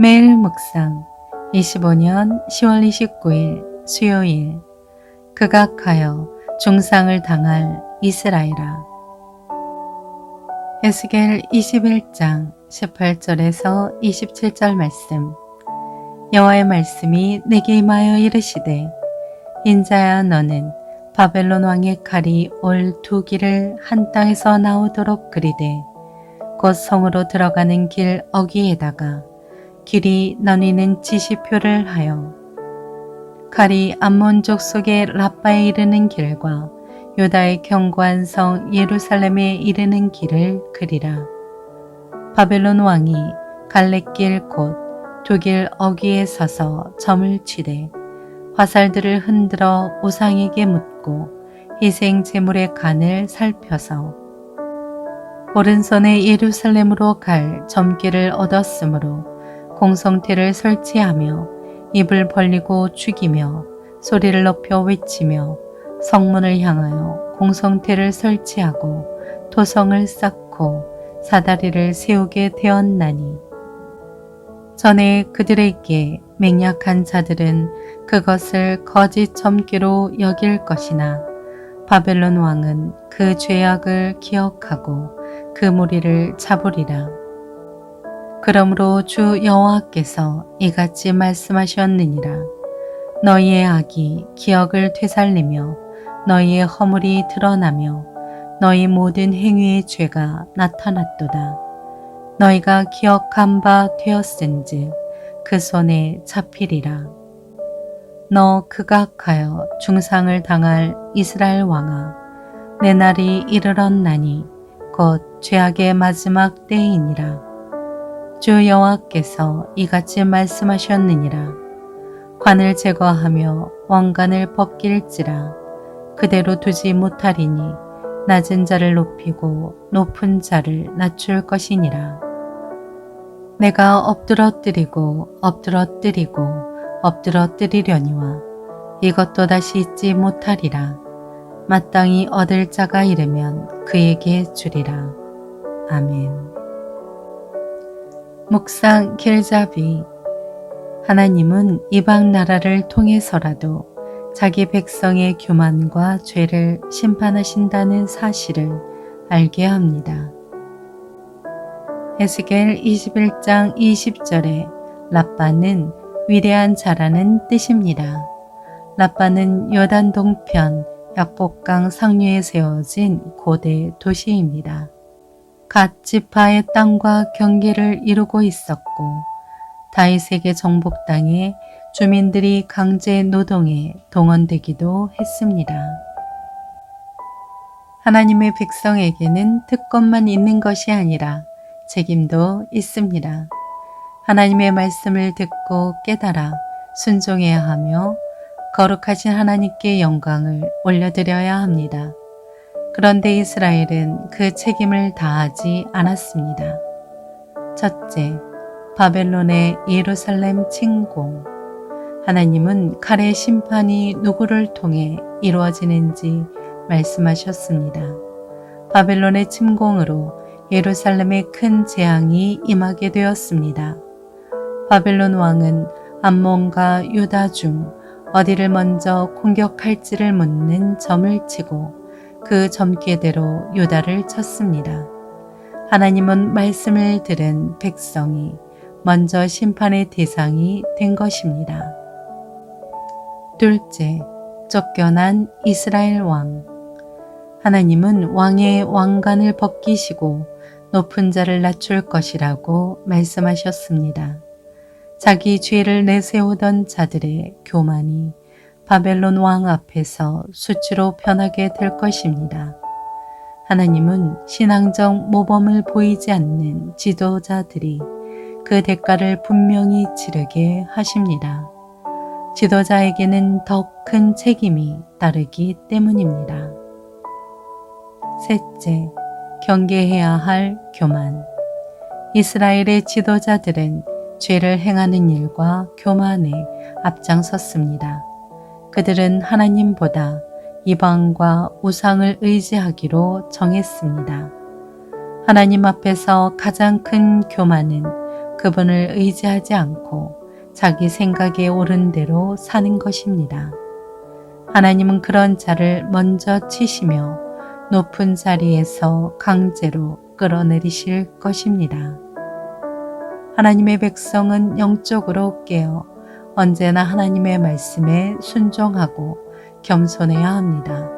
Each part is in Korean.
매일 묵상 25년 10월 29일 수요일. 극악하여 중상을 당할 이스라엘아. 에스겔 21장 18절에서 27절 말씀. 여호와의 말씀이 내게 임하여 이르시되, 인자야, 너는 바벨론 왕의 칼이 올 두 길을 한 땅에서 나오도록 그리되, 곧 성으로 들어가는 길 어귀에다가 길이 나뉘는 지시표를 하여 칼이 암몬 족속의 라빠에 이르는 길과 유다의 견고한 성 예루살렘에 이르는 길을 그리라. 바벨론 왕이 갈렛길 곧 두 길 어귀에 서서 점을 치되 화살들을 흔들어 우상에게 묻고 희생 제물의 간을 살펴서 오른손에 예루살렘으로 갈 점괘를 얻었으므로 공성태를 설치하며 입을 벌리고 죽이며 소리를 높여 외치며 성문을 향하여 공성태를 설치하고 토성을 쌓고 사다리를 세우게 되었나니, 전에 그들에게 맹약한 자들은 그것을 거짓 점괘로 여길 것이나 바벨론 왕은 그 죄악을 기억하고 그 무리를 잡으리라. 그러므로 주 여호와께서 이같이 말씀하셨느니라. 너희의 악이 기억을 되살리며 너희의 허물이 드러나며 너희 모든 행위의 죄가 나타났도다. 너희가 기억한 바 되었은즉 그 손에 잡히리라. 너 극악하여 중상을 당할 이스라엘 왕아, 내 날이 이르렀나니 곧 죄악의 마지막 때이니라. 주 여호와께서 이같이 말씀하셨느니라. 관을 제거하며 왕관을 벗길지라. 그대로 두지 못하리니 낮은 자를 높이고 높은 자를 낮출 것이니라. 내가 엎드러뜨리고 엎드러뜨리려니와 이것도 다시 잊지 못하리라. 마땅히 얻을 자가 이르면 그에게 주리라. 아멘. 묵상 길잡이. 하나님은 이방 나라를 통해서라도 자기 백성의 교만과 죄를 심판하신다는 사실을 알게 합니다. 에스겔 21장 20절에 라빠는 위대한 자라는 뜻입니다. 라빠는 요단 동편 약복강 상류에 세워진 고대 도시입니다. 갓 지파의 땅과 경계를 이루고 있었고 다윗에게 정복 땅에 주민들이 강제 노동에 동원되기도 했습니다. 하나님의 백성에게는 특권만 있는 것이 아니라 책임도 있습니다. 하나님의 말씀을 듣고 깨달아 순종해야 하며 거룩하신 하나님께 영광을 올려드려야 합니다. 그런데 이스라엘은 그 책임을 다하지 않았습니다. 첫째, 바벨론의 예루살렘 침공. 하나님은 칼의 심판이 누구를 통해 이루어지는지 말씀하셨습니다. 바벨론의 침공으로 예루살렘에 큰 재앙이 임하게 되었습니다. 바벨론 왕은 암몬과 유다 중 어디를 먼저 공격할지를 묻는 점을 치고 그 점괘대로 유다를 쳤습니다. 하나님은 말씀을 들은 백성이 먼저 심판의 대상이 된 것입니다. 둘째, 쫓겨난 이스라엘 왕. 하나님은 왕의 왕관을 벗기시고 높은 자를 낮출 것이라고 말씀하셨습니다. 자기 죄를 내세우던 자들의 교만이 바벨론 왕 앞에서 수치로 변하게 될 것입니다. 하나님은 신앙적 모범을 보이지 않는 지도자들이 그 대가를 분명히 치르게 하십니다. 지도자에게는 더 큰 책임이 따르기 때문입니다. 셋째, 경계해야 할 교만. 이스라엘의 지도자들은 죄를 행하는 일과 교만에 앞장섰습니다. 그들은 하나님보다 이방과 우상을 의지하기로 정했습니다. 하나님 앞에서 가장 큰 교만은 그분을 의지하지 않고 자기 생각에 옳은 대로 사는 것입니다. 하나님은 그런 자를 먼저 치시며 높은 자리에서 강제로 끌어내리실 것입니다. 하나님의 백성은 영적으로 깨어 언제나 하나님의 말씀에 순종하고 겸손해야 합니다.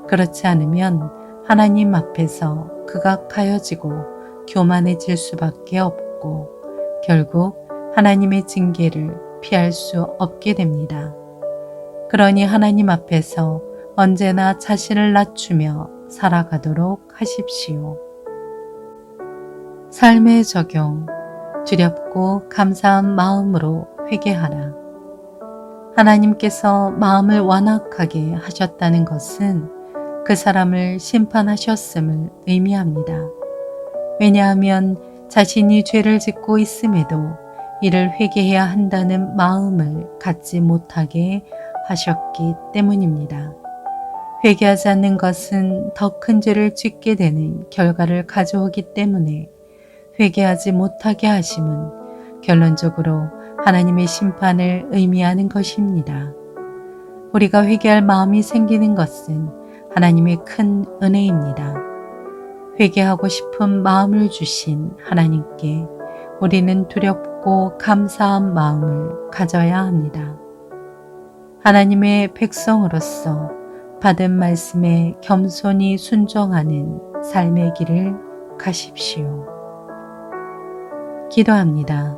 그렇지 않으면 하나님 앞에서 극악하여지고 교만해질 수밖에 없고 결국 하나님의 징계를 피할 수 없게 됩니다. 그러니 하나님 앞에서 언제나 자신을 낮추며 살아가도록 하십시오. 삶의 적용, 두렵고 감사한 마음으로 회개하라. 하나님께서 마음을 완악하게 하셨다는 것은 그 사람을 심판하셨음을 의미합니다. 왜냐하면 자신이 죄를 짓고 있음에도 이를 회개해야 한다는 마음을 갖지 못하게 하셨기 때문입니다. 회개하지 않는 것은 더 큰 죄를 짓게 되는 결과를 가져오기 때문에 회개하지 못하게 하심은 결론적으로 하나님의 심판을 의미하는 것입니다. 우리가 회개할 마음이 생기는 것은 하나님의 큰 은혜입니다. 회개하고 싶은 마음을 주신 하나님께 우리는 두렵고 감사한 마음을 가져야 합니다. 하나님의 백성으로서 받은 말씀에 겸손히 순종하는 삶의 길을 가십시오. 기도합니다.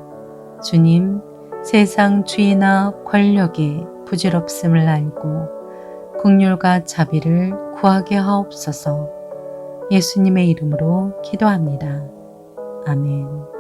주님, 세상 주의나 권력의 부질없음을 알고 긍휼과 자비를 구하게 하옵소서. 예수님의 이름으로 기도합니다. 아멘.